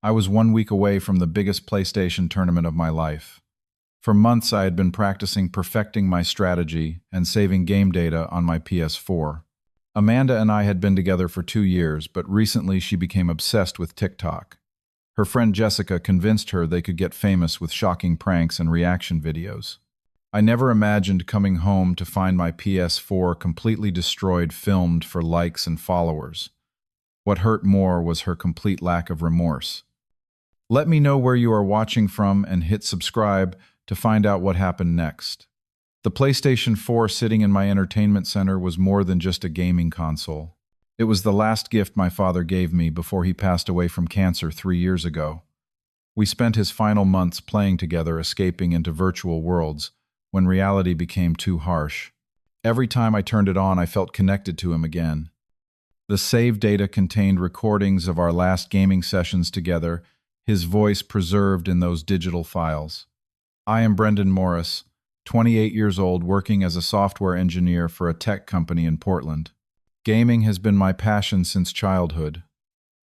I was 1 week away from the biggest PlayStation tournament of my life. For months, I had been practicing perfecting my strategy and saving game data on my PS4. Amanda and I had been together for 2 years, but recently she became obsessed with TikTok. Her friend Jessica convinced her they could get famous with shocking pranks and reaction videos. I never imagined coming home to find my PS4 completely destroyed, filmed for likes and followers. What hurt more was her complete lack of remorse. Let me know where you are watching from and hit subscribe to find out what happened next. The PlayStation 4 sitting in my entertainment center was more than just a gaming console. It was the last gift my father gave me before he passed away from cancer 3 years ago. We spent his final months playing together, escaping into virtual worlds, when reality became too harsh. Every time I turned it on, I felt connected to him again. The save data contained recordings of our last gaming sessions together, his voice preserved in those digital files. I am Brendan Morris, 28 years old, working as a software engineer for a tech company in Portland. Gaming has been my passion since childhood.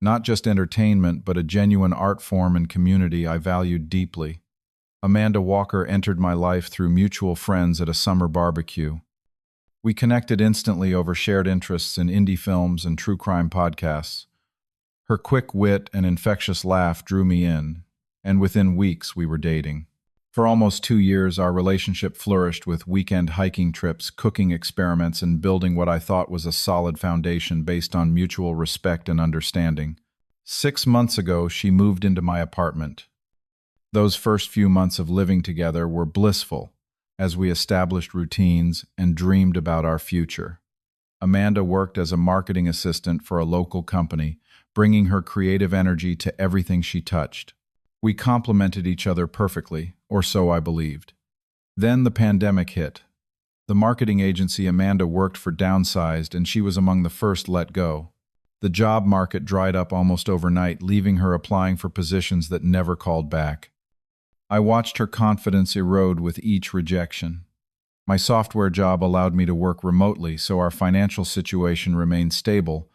Not just entertainment, but a genuine art form and community I valued deeply. Amanda Walker entered my life through mutual friends at a summer barbecue. We connected instantly over shared interests in indie films and true crime podcasts. Her quick wit and infectious laugh drew me in, and within weeks we were dating. For almost 2 years, our relationship flourished with weekend hiking trips, cooking experiments, and building what I thought was a solid foundation based on mutual respect and understanding. 6 months ago, she moved into my apartment. Those first few months of living together were blissful, as we established routines and dreamed about our future. Amanda worked as a marketing assistant for a local company, bringing her creative energy to everything she touched. We complemented each other perfectly, or so I believed. Then the pandemic hit. The marketing agency Amanda worked for downsized, and she was among the first let go. The job market dried up almost overnight, leaving her applying for positions that never called back. I watched her confidence erode with each rejection. My software job allowed me to work remotely, so our financial situation remained stable,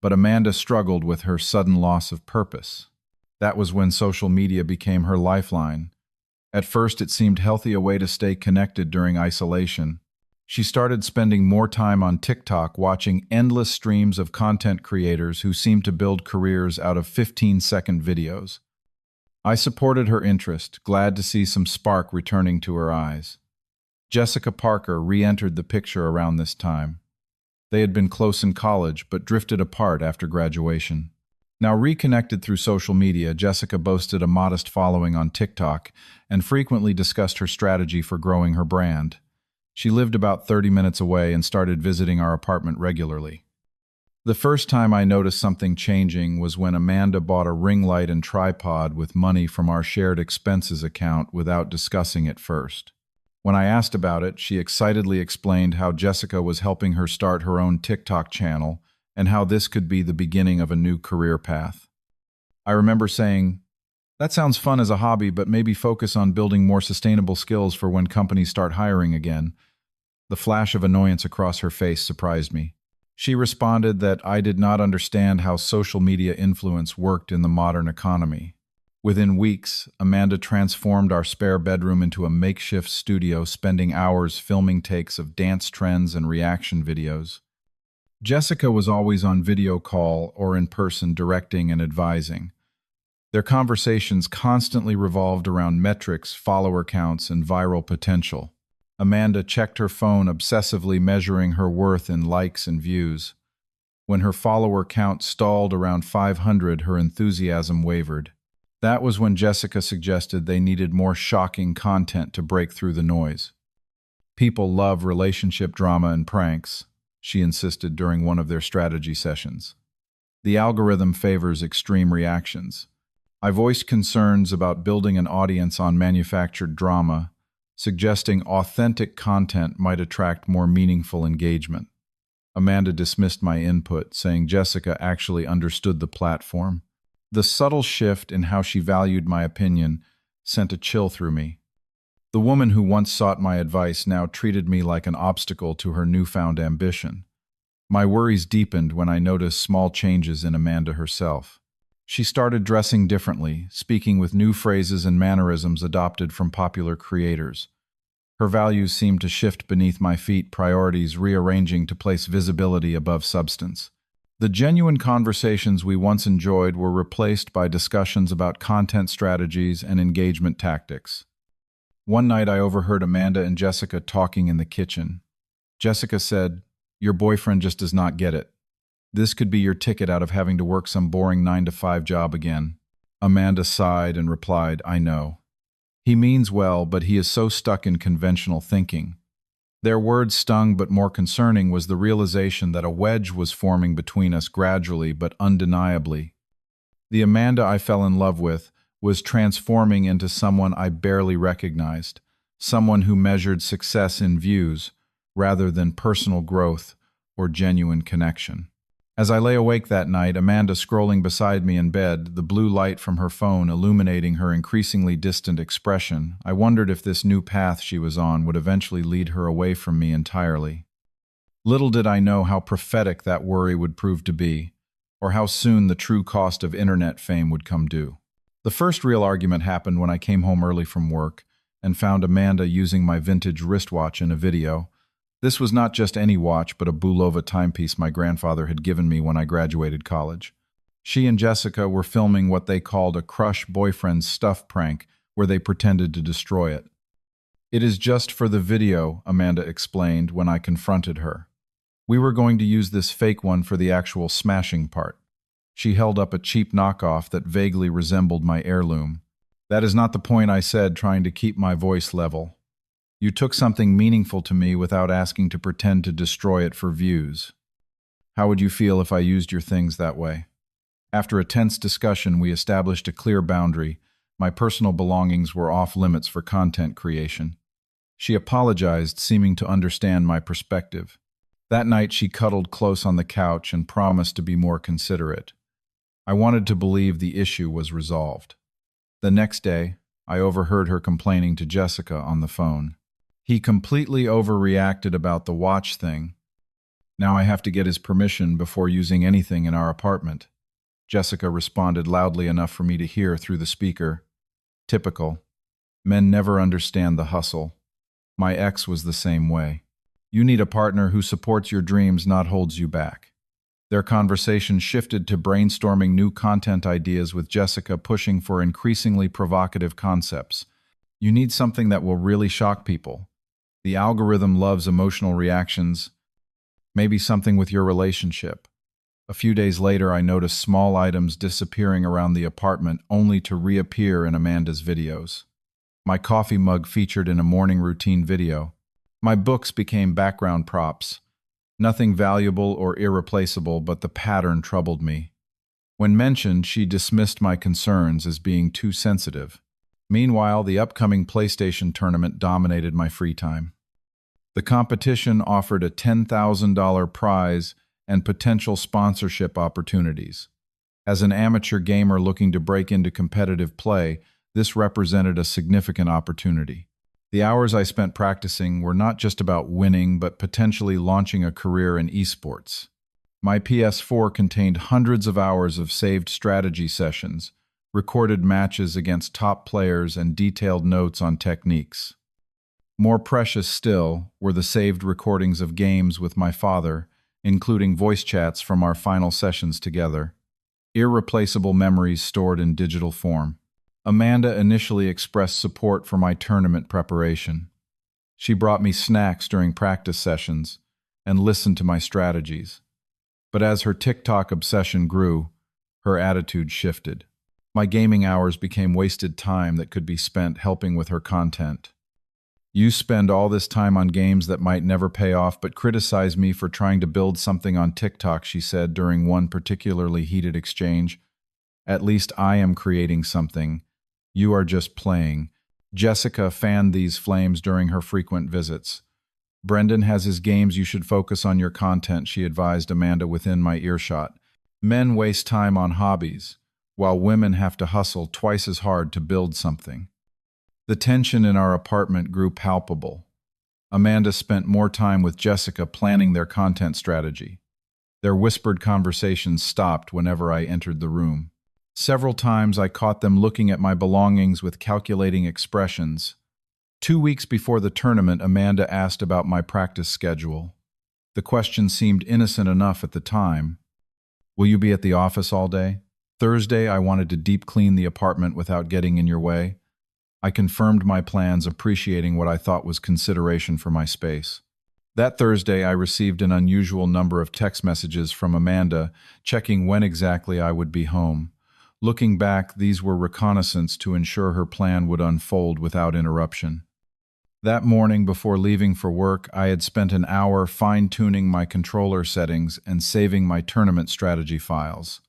but Amanda struggled with her sudden loss of purpose. That was when social media became her lifeline. At first, it seemed healthy, a way to stay connected during isolation. She started spending more time on TikTok, watching endless streams of content creators who seemed to build careers out of 15-second videos. I supported her interest, glad to see some spark returning to her eyes. Jessica Parker re-entered the picture around this time. They had been close in college, but drifted apart after graduation. Now reconnected through social media, Jessica boasted a modest following on TikTok and frequently discussed her strategy for growing her brand. She lived about 30 minutes away and started visiting our apartment regularly. The first time I noticed something changing was when Amanda bought a ring light and tripod with money from our shared expenses account without discussing it first. When I asked about it, she excitedly explained how Jessica was helping her start her own TikTok channel and how this could be the beginning of a new career path. I remember saying, "That sounds fun as a hobby, but maybe focus on building more sustainable skills for when companies start hiring again." The flash of annoyance across her face surprised me. She responded that I did not understand how social media influence worked in the modern economy. Within weeks, Amanda transformed our spare bedroom into a makeshift studio, spending hours filming takes of dance trends and reaction videos. Jessica was always on video call or in person, directing and advising. Their conversations constantly revolved around metrics, follower counts, and viral potential. Amanda checked her phone, obsessively measuring her worth in likes and views. When her follower count stalled around 500, her enthusiasm wavered. That was when Jessica suggested they needed more shocking content to break through the noise. "People love relationship drama and pranks," she insisted during one of their strategy sessions. "The algorithm favors extreme reactions." I voiced concerns about building an audience on manufactured drama, suggesting authentic content might attract more meaningful engagement. Amanda dismissed my input, saying Jessica actually understood the platform. The subtle shift in how she valued my opinion sent a chill through me. The woman who once sought my advice now treated me like an obstacle to her newfound ambition. My worries deepened when I noticed small changes in Amanda herself. She started dressing differently, speaking with new phrases and mannerisms adopted from popular creators. Her values seemed to shift beneath my feet, priorities rearranging to place visibility above substance. The genuine conversations we once enjoyed were replaced by discussions about content strategies and engagement tactics. One night I overheard Amanda and Jessica talking in the kitchen. Jessica said, "Your boyfriend just does not get it. This could be your ticket out of having to work some boring 9-to-5 job again." Amanda sighed and replied, "I know. He means well, but he is so stuck in conventional thinking." Their words stung, but more concerning was the realization that a wedge was forming between us gradually but undeniably. The Amanda I fell in love with was transforming into someone I barely recognized, someone who measured success in views rather than personal growth or genuine connection. As I lay awake that night, Amanda scrolling beside me in bed, the blue light from her phone illuminating her increasingly distant expression, I wondered if this new path she was on would eventually lead her away from me entirely. Little did I know how prophetic that worry would prove to be, or how soon the true cost of internet fame would come due. The first real argument happened when I came home early from work and found Amanda using my vintage wristwatch in a video. This was not just any watch, but a Bulova timepiece my grandfather had given me when I graduated college. She and Jessica were filming what they called a crush boyfriend stuff prank, where they pretended to destroy it. "It is just for the video," Amanda explained when I confronted her. "We were going to use this fake one for the actual smashing part." She held up a cheap knockoff that vaguely resembled my heirloom. "That is not the point," I said, trying to keep my voice level. "You took something meaningful to me without asking to pretend to destroy it for views. How would you feel if I used your things that way?" After a tense discussion, we established a clear boundary. My personal belongings were off limits for content creation. She apologized, seeming to understand my perspective. That night, she cuddled close on the couch and promised to be more considerate. I wanted to believe the issue was resolved. The next day, I overheard her complaining to Jessica on the phone. "He completely overreacted about the watch thing. Now I have to get his permission before using anything in our apartment." Jessica responded loudly enough for me to hear through the speaker. "Typical. Men never understand the hustle. My ex was the same way. You need a partner who supports your dreams, not holds you back." Their conversation shifted to brainstorming new content ideas, with Jessica pushing for increasingly provocative concepts. "You need something that will really shock people. The algorithm loves emotional reactions. Maybe something with your relationship." A few days later, I noticed small items disappearing around the apartment, only to reappear in Amanda's videos. My coffee mug featured in a morning routine video. My books became background props. Nothing valuable or irreplaceable, but the pattern troubled me. When mentioned, she dismissed my concerns as being too sensitive. Meanwhile, the upcoming PlayStation tournament dominated my free time. The competition offered a $10,000 prize and potential sponsorship opportunities. As an amateur gamer looking to break into competitive play, this represented a significant opportunity. The hours I spent practicing were not just about winning, but potentially launching a career in esports. My PS4 contained hundreds of hours of saved strategy sessions, recorded matches against top players, and detailed notes on techniques. More precious still were the saved recordings of games with my father, including voice chats from our final sessions together. Irreplaceable memories stored in digital form. Amanda initially expressed support for my tournament preparation. She brought me snacks during practice sessions and listened to my strategies. But as her TikTok obsession grew, her attitude shifted. My gaming hours became wasted time that could be spent helping with her content. "You spend all this time on games that might never pay off, but criticize me for trying to build something on TikTok," she said during one particularly heated exchange. "At least I am creating something. You are just playing." Jessica fanned these flames during her frequent visits. "Brendan has his games, you should focus on your content," she advised Amanda within my earshot. "Men waste time on hobbies, while women have to hustle twice as hard to build something." The tension in our apartment grew palpable. Amanda spent more time with Jessica planning their content strategy. Their whispered conversations stopped whenever I entered the room. Several times I caught them looking at my belongings with calculating expressions. 2 weeks before the tournament, Amanda asked about my practice schedule. The question seemed innocent enough at the time. Will you be at the office all day? Thursday, I wanted to deep clean the apartment without getting in your way. I confirmed my plans, appreciating what I thought was consideration for my space. That Thursday, I received an unusual number of text messages from Amanda, checking when exactly I would be home. Looking back, these were reconnaissance to ensure her plan would unfold without interruption. That morning, before leaving for work, I had spent an hour fine-tuning my controller settings and saving my tournament strategy files.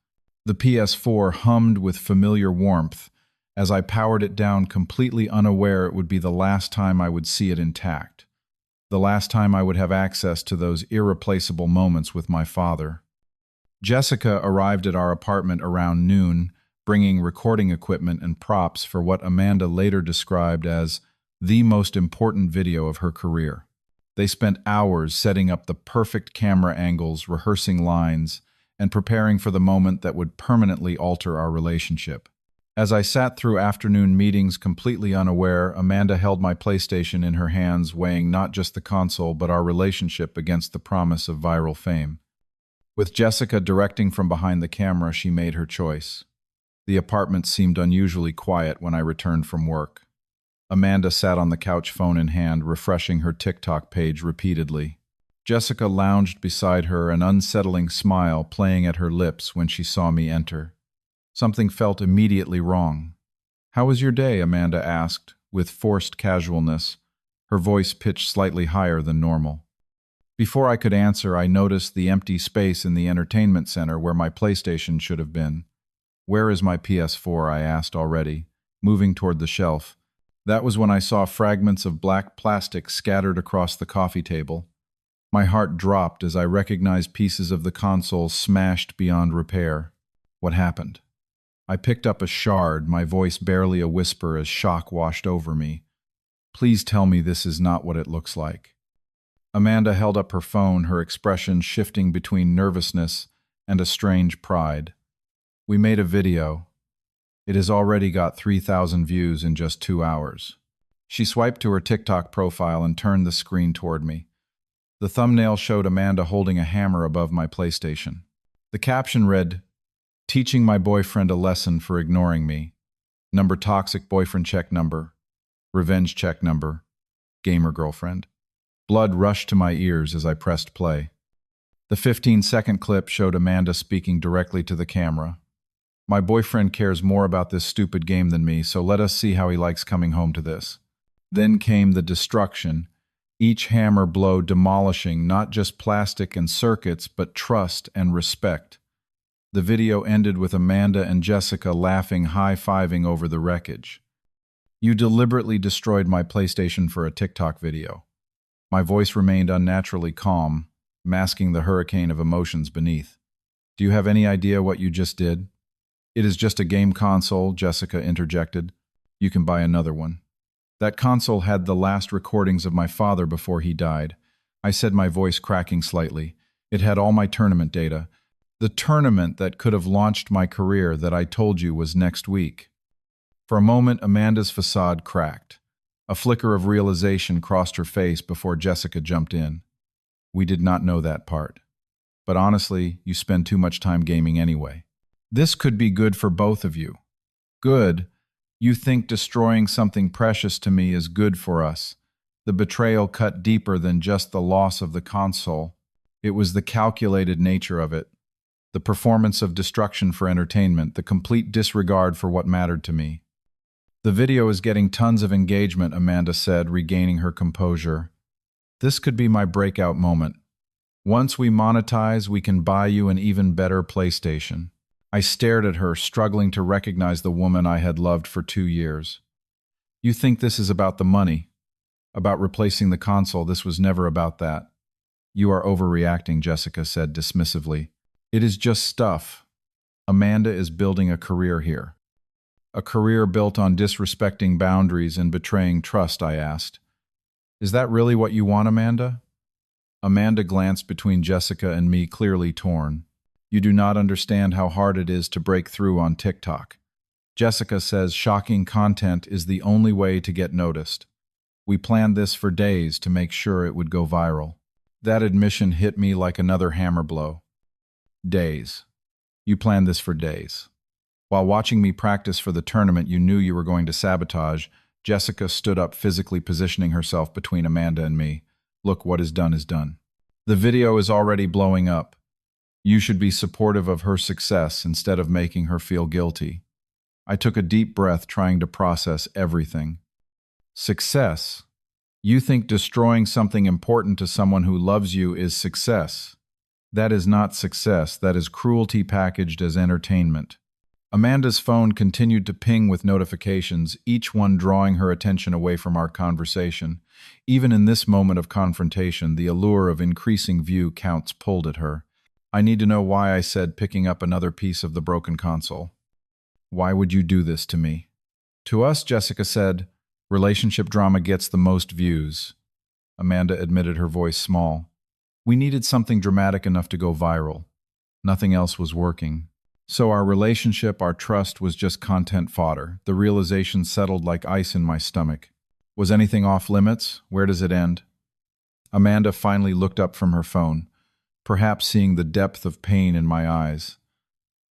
The PS4 hummed with familiar warmth as I powered it down, completely unaware it would be the last time I would see it intact. The last time I would have access to those irreplaceable moments with my father. Jessica arrived at our apartment around noon, bringing recording equipment and props for what Amanda later described as the most important video of her career. They spent hours setting up the perfect camera angles, rehearsing lines, and preparing for the moment that would permanently alter our relationship. As I sat through afternoon meetings completely unaware, Amanda held my PlayStation in her hands, weighing not just the console but our relationship against the promise of viral fame. With Jessica directing from behind the camera, she made her choice. The apartment seemed unusually quiet when I returned from work. Amanda sat on the couch, phone in hand, refreshing her TikTok page repeatedly. Jessica lounged beside her, an unsettling smile playing at her lips when she saw me enter. Something felt immediately wrong. "How was your day?" Amanda asked, with forced casualness, her voice pitched slightly higher than normal. Before I could answer, I noticed the empty space in the entertainment center where my PlayStation should have been. "Where is my PS4?" I asked already, moving toward the shelf. That was when I saw fragments of black plastic scattered across the coffee table. My heart dropped as I recognized pieces of the console smashed beyond repair. What happened? I picked up a shard, my voice barely a whisper as shock washed over me. "Please tell me this is not what it looks like." Amanda held up her phone, her expression shifting between nervousness and a strange pride. "We made a video. It has already got 3,000 views in just 2 hours. She swiped to her TikTok profile and turned the screen toward me. The thumbnail showed Amanda holding a hammer above my PlayStation. The caption read, "Teaching my boyfriend a lesson for ignoring me. Number toxic boyfriend check number. Revenge check number. Gamer girlfriend." Blood rushed to my ears as I pressed play. The 15-second clip showed Amanda speaking directly to the camera. "My boyfriend cares more about this stupid game than me, so let us see how he likes coming home to this." Then came the destruction, each hammer blow demolishing not just plastic and circuits, but trust and respect. The video ended with Amanda and Jessica laughing, high-fiving over the wreckage. "You deliberately destroyed my PlayStation for a TikTok video." My voice remained unnaturally calm, masking the hurricane of emotions beneath. "Do you have any idea what you just did?" "It is just a game console," Jessica interjected. "You can buy another one." "That console had the last recordings of my father before he died," I said, my voice cracking slightly. "It had all my tournament data. The tournament that could have launched my career that I told you was next week." For a moment, Amanda's facade cracked. A flicker of realization crossed her face before Jessica jumped in. "We did not know that part. But honestly, you spend too much time gaming anyway. This could be good for both of you." "Good? You think destroying something precious to me is good for us?" The betrayal cut deeper than just the loss of the console. It was the calculated nature of it. The performance of destruction for entertainment, the complete disregard for what mattered to me. "The video is getting tons of engagement," Amanda said, regaining her composure. "This could be my breakout moment. Once we monetize, we can buy you an even better PlayStation." I stared at her, struggling to recognize the woman I had loved for 2 years. "You think this is about the money? About replacing the console? This was never about that." "You are overreacting," Jessica said dismissively. "It is just stuff. Amanda is building a career here." "A career built on disrespecting boundaries and betraying trust," I asked. "Is that really what you want, Amanda?" Amanda glanced between Jessica and me, clearly torn. You do not understand how hard it is to break through on TikTok. Jessica says shocking content is the only way to get noticed. We planned this for days to make sure it would go viral. That admission hit me like another hammer blow. Days. You planned this for days. While watching me practice for the tournament you knew you were going to sabotage, Jessica stood up, physically positioning herself between Amanda and me. Look, what is done is done. The video is already blowing up. You should be supportive of her success instead of making her feel guilty. I took a deep breath, trying to process everything. Success. You think destroying something important to someone who loves you is success. That is not success, that is cruelty packaged as entertainment. Amanda's phone continued to ping with notifications, each one drawing her attention away from our conversation. Even in this moment of confrontation, the allure of increasing view counts pulled at her. I need to know why, I said, picking up another piece of the broken console. Why would you do this to me? To us, Jessica said, relationship drama gets the most views. Amanda admitted, her voice small. We needed something dramatic enough to go viral. Nothing else was working. So our relationship, our trust, was just content fodder. The realization settled like ice in my stomach. Was anything off limits? Where does it end? Amanda finally looked up from her phone, perhaps seeing the depth of pain in my eyes.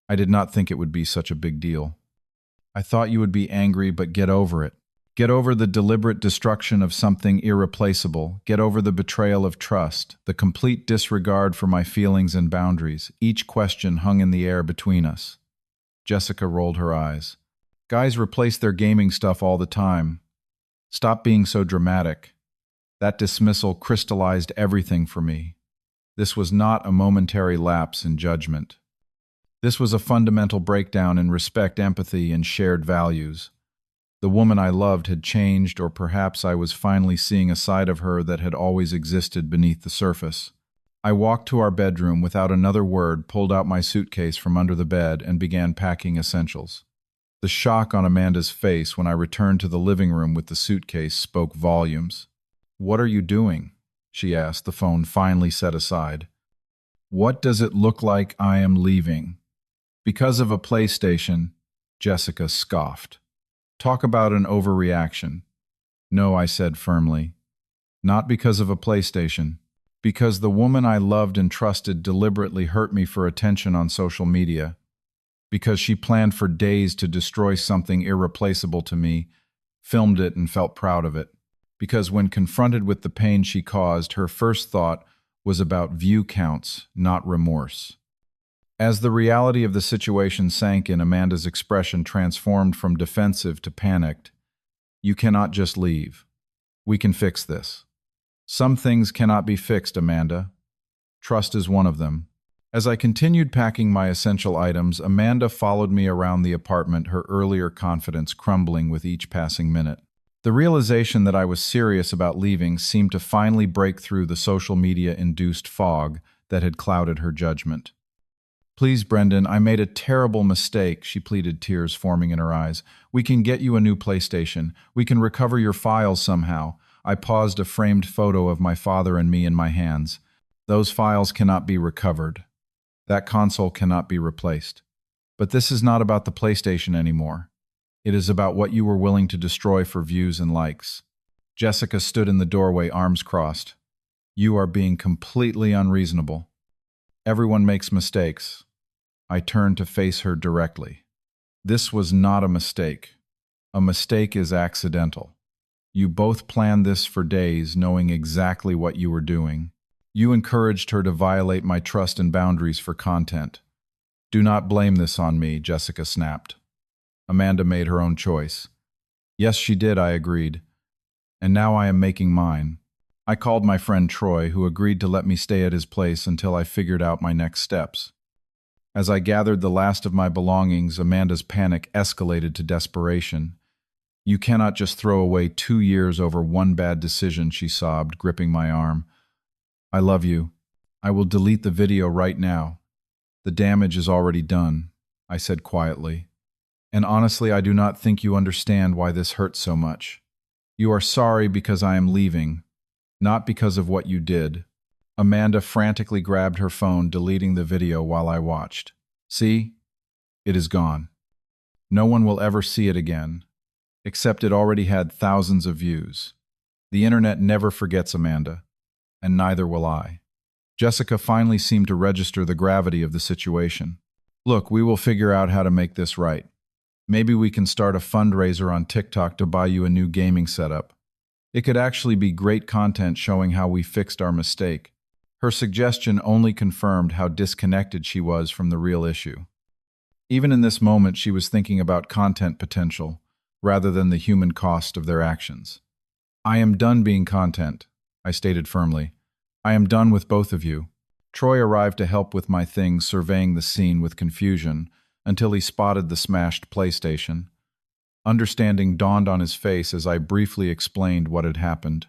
I did not think it would be such a big deal. I thought you would be angry, but get over it. Get over the deliberate destruction of something irreplaceable. Get over the betrayal of trust, the complete disregard for my feelings and boundaries. Each question hung in the air between us. Jessica rolled her eyes. Guys replace their gaming stuff all the time. Stop being so dramatic. That dismissal crystallized everything for me. This was not a momentary lapse in judgment. This was a fundamental breakdown in respect, empathy, and shared values. The woman I loved had changed, or perhaps I was finally seeing a side of her that had always existed beneath the surface. I walked to our bedroom without another word, pulled out my suitcase from under the bed, and began packing essentials. The shock on Amanda's face when I returned to the living room with the suitcase spoke volumes. "What are you doing?" she asked, the phone finally set aside. "What does it look like I am leaving?" "Because of a PlayStation," Jessica scoffed. "Talk about an overreaction." "No," I said firmly. "Not because of a PlayStation. Because the woman I loved and trusted deliberately hurt me for attention on social media. Because she planned for days to destroy something irreplaceable to me, filmed it and felt proud of it. Because when confronted with the pain she caused, her first thought was about view counts, not remorse." As the reality of the situation sank in, Amanda's expression transformed from defensive to panicked. "You cannot just leave. We can fix this." "Some things cannot be fixed, Amanda. Trust is one of them." As I continued packing my essential items, Amanda followed me around the apartment, her earlier confidence crumbling with each passing minute. The realization that I was serious about leaving seemed to finally break through the social media-induced fog that had clouded her judgment. "Please, Brendan, I made a terrible mistake," she pleaded, tears forming in her eyes. "We can get you a new PlayStation. We can recover your files somehow." I paused, a framed photo of my father and me in my hands. "Those files cannot be recovered. That console cannot be replaced. But this is not about the PlayStation anymore. It is about what you were willing to destroy for views and likes." Jessica stood in the doorway, arms crossed. "You are being completely unreasonable. Everyone makes mistakes." I turned to face her directly. "This was not a mistake. A mistake is accidental. You both planned this for days, knowing exactly what you were doing. You encouraged her to violate my trust and boundaries for content. Do not blame this on me," Jessica snapped. Amanda made her own choice. "Yes, she did," I agreed. "And now I am making mine." I called my friend Troy, who agreed to let me stay at his place until I figured out my next steps. As I gathered the last of my belongings, Amanda's panic escalated to desperation. "You cannot just throw away 2 years over one bad decision," she sobbed, gripping my arm. "I love you. I will delete the video right now. The damage is already done," I said quietly. "And honestly, I do not think you understand why this hurts so much. You are sorry because I am leaving, not because of what you did." Amanda frantically grabbed her phone, deleting the video while I watched. See? It is gone. No one will ever see it again, except it already had thousands of views. The internet never forgets Amanda, and neither will I. Jessica finally seemed to register the gravity of the situation. Look, we will figure out how to make this right. Maybe we can start a fundraiser on TikTok to buy you a new gaming setup. It could actually be great content showing how we fixed our mistake. Her suggestion only confirmed how disconnected she was from the real issue. Even in this moment, she was thinking about content potential, rather than the human cost of their actions. I am done being content, I stated firmly. I am done with both of you. Troy arrived to help with my things, surveying the scene with confusion, until he spotted the smashed PlayStation. Understanding dawned on his face as I briefly explained what had happened.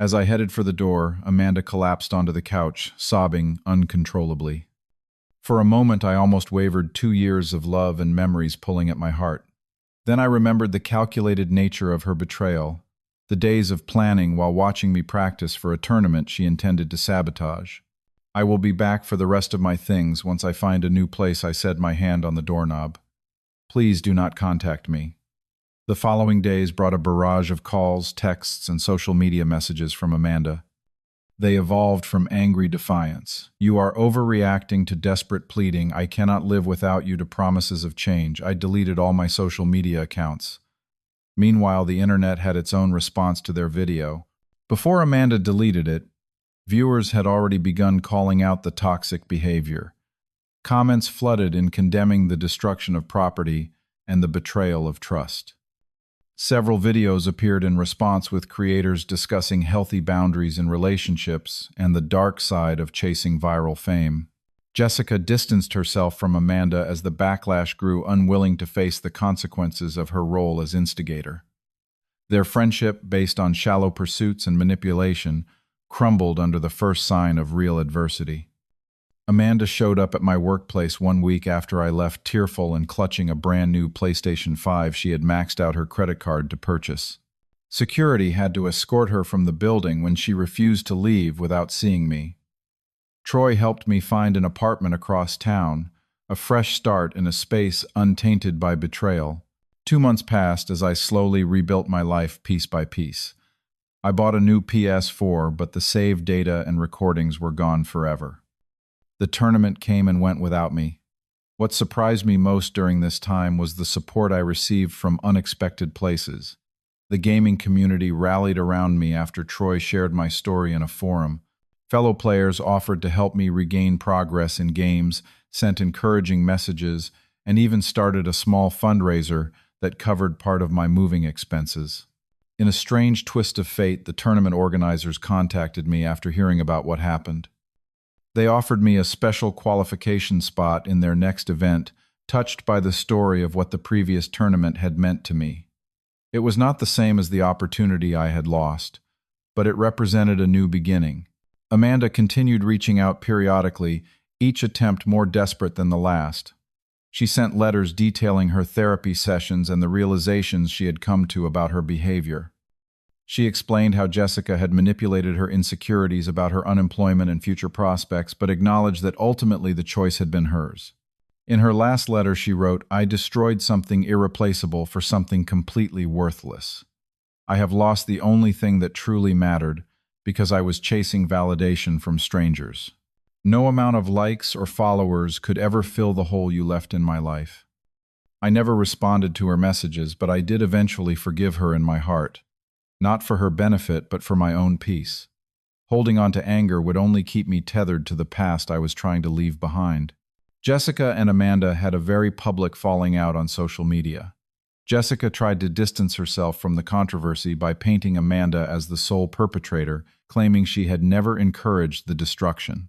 As I headed for the door, Amanda collapsed onto the couch, sobbing uncontrollably. For a moment, I almost wavered, 2 years of love and memories pulling at my heart. Then I remembered the calculated nature of her betrayal, the days of planning while watching me practice for a tournament she intended to sabotage. I will be back for the rest of my things once I find a new place, I said, my hand on the doorknob. Please do not contact me. The following days brought a barrage of calls, texts, and social media messages from Amanda. They evolved from angry defiance. You are overreacting to desperate pleading. I cannot live without you, to promises of change. I deleted all my social media accounts. Meanwhile, the internet had its own response to their video. Before Amanda deleted it, viewers had already begun calling out the toxic behavior. Comments flooded in condemning the destruction of property and the betrayal of trust. Several videos appeared in response, with creators discussing healthy boundaries in relationships and the dark side of chasing viral fame. Jessica distanced herself from Amanda as the backlash grew, unwilling to face the consequences of her role as instigator. Their friendship, based on shallow pursuits and manipulation, crumbled under the first sign of real adversity. Amanda showed up at my workplace 1 week after I left, tearful and clutching a brand new PlayStation 5 she had maxed out her credit card to purchase. Security had to escort her from the building when she refused to leave without seeing me. Troy helped me find an apartment across town, a fresh start in a space untainted by betrayal. 2 months passed as I slowly rebuilt my life piece by piece. I bought a new PS4, but the saved data and recordings were gone forever. The tournament came and went without me. What surprised me most during this time was the support I received from unexpected places. The gaming community rallied around me after Troy shared my story in a forum. Fellow players offered to help me regain progress in games, sent encouraging messages, and even started a small fundraiser that covered part of my moving expenses. In a strange twist of fate, the tournament organizers contacted me after hearing about what happened. They offered me a special qualification spot in their next event, touched by the story of what the previous tournament had meant to me. It was not the same as the opportunity I had lost, but it represented a new beginning. Amanda continued reaching out periodically, each attempt more desperate than the last. She sent letters detailing her therapy sessions and the realizations she had come to about her behavior. She explained how Jessica had manipulated her insecurities about her unemployment and future prospects, but acknowledged that ultimately the choice had been hers. In her last letter, she wrote, "I destroyed something irreplaceable for something completely worthless. I have lost the only thing that truly mattered because I was chasing validation from strangers. No amount of likes or followers could ever fill the hole you left in my life." I never responded to her messages, but I did eventually forgive her in my heart. Not for her benefit, but for my own peace. Holding on to anger would only keep me tethered to the past I was trying to leave behind. Jessica and Amanda had a very public falling out on social media. Jessica tried to distance herself from the controversy by painting Amanda as the sole perpetrator, claiming she had never encouraged the destruction.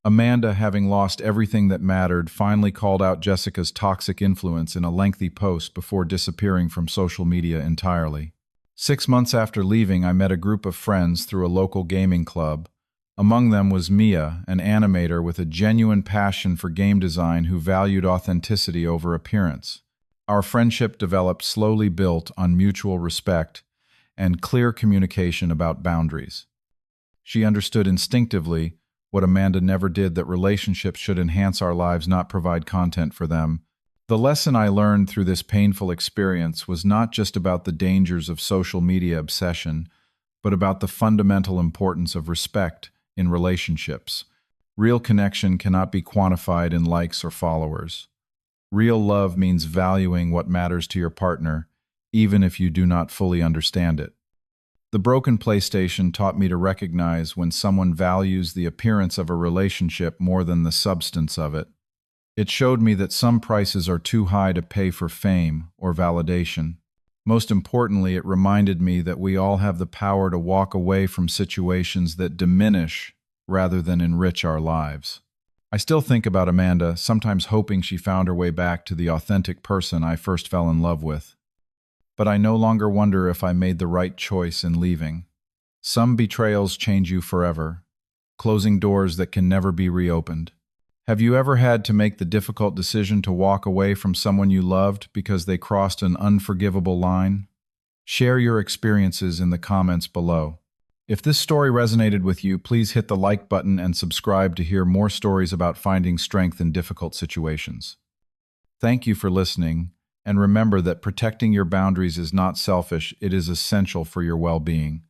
Amanda, having lost everything that mattered, finally called out Jessica's toxic influence in a lengthy post before disappearing from social media entirely. 6 months after leaving, I met a group of friends through a local gaming club. Among them was Mia, an animator with a genuine passion for game design who valued authenticity over appearance. Our friendship developed, slowly built on mutual respect and clear communication about boundaries. She understood instinctively what Amanda never did, that relationships should enhance our lives, not provide content for them. The lesson I learned through this painful experience was not just about the dangers of social media obsession, but about the fundamental importance of respect in relationships. Real connection cannot be quantified in likes or followers. Real love means valuing what matters to your partner, even if you do not fully understand it. The broken PlayStation taught me to recognize when someone values the appearance of a relationship more than the substance of it. It showed me that some prices are too high to pay for fame or validation. Most importantly, it reminded me that we all have the power to walk away from situations that diminish rather than enrich our lives. I still think about Amanda, sometimes hoping she found her way back to the authentic person I first fell in love with. But I no longer wonder if I made the right choice in leaving. Some betrayals change you forever, closing doors that can never be reopened. Have you ever had to make the difficult decision to walk away from someone you loved because they crossed an unforgivable line? Share your experiences in the comments below. If this story resonated with you, please hit the like button and subscribe to hear more stories about finding strength in difficult situations. Thank you for listening, and remember that protecting your boundaries is not selfish, it is essential for your well-being.